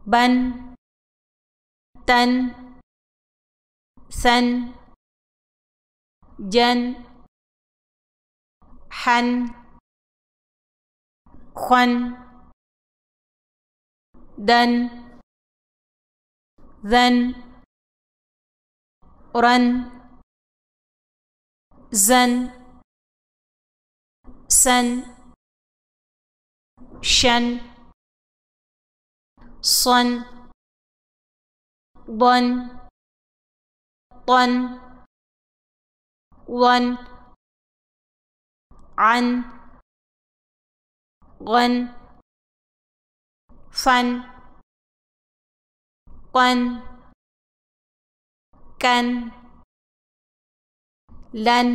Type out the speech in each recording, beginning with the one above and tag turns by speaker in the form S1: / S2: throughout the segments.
S1: بن تن ثن جن حن خن دن ذن رن زن سن شن صن ضن طن ظن عن غن فن قن كن لن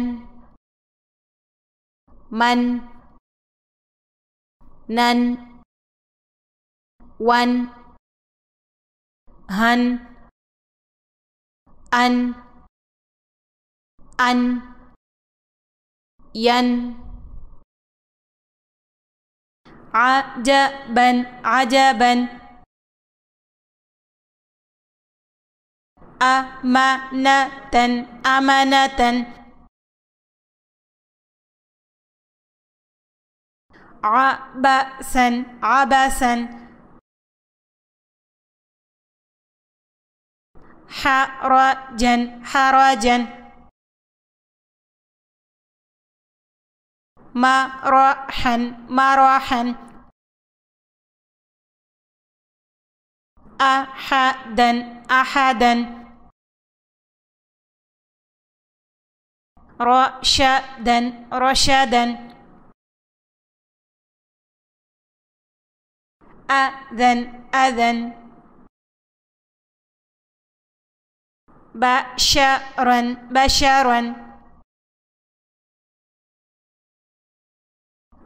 S1: من نن ون هن أن ين عجبا عجبا أمانة أمانة عبثا عبثا حرجا حرجا مرحا مرحا أحدا أحدا رشدا رشدا أذن أذن بشرا بشرا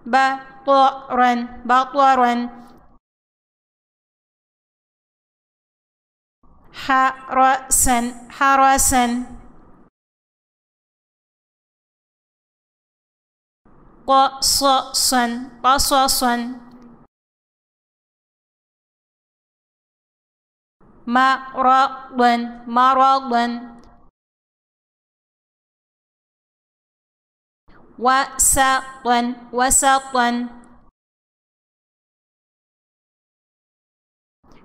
S1: بطرا بطرا حرسا حرسا قصصا قصصا مرضا مرضا وسطا وسطا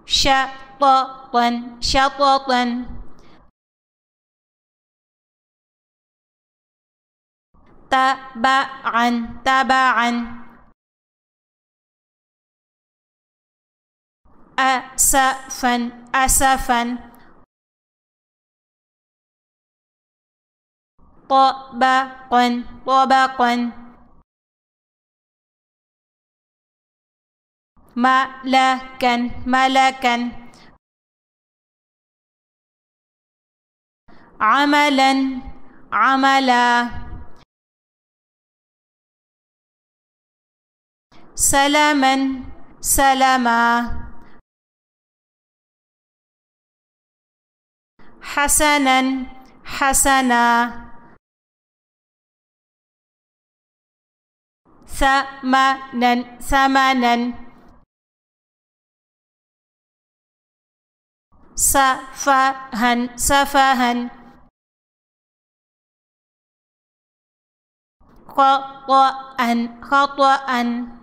S1: شططا شططا تبعا تبعا أسفا أسفا طبقا طبقا ملكا ملكا عملا عملا سلاما سلاما حسنا حسنا ثمنا ثمنا سفها سفها خطأ خطأ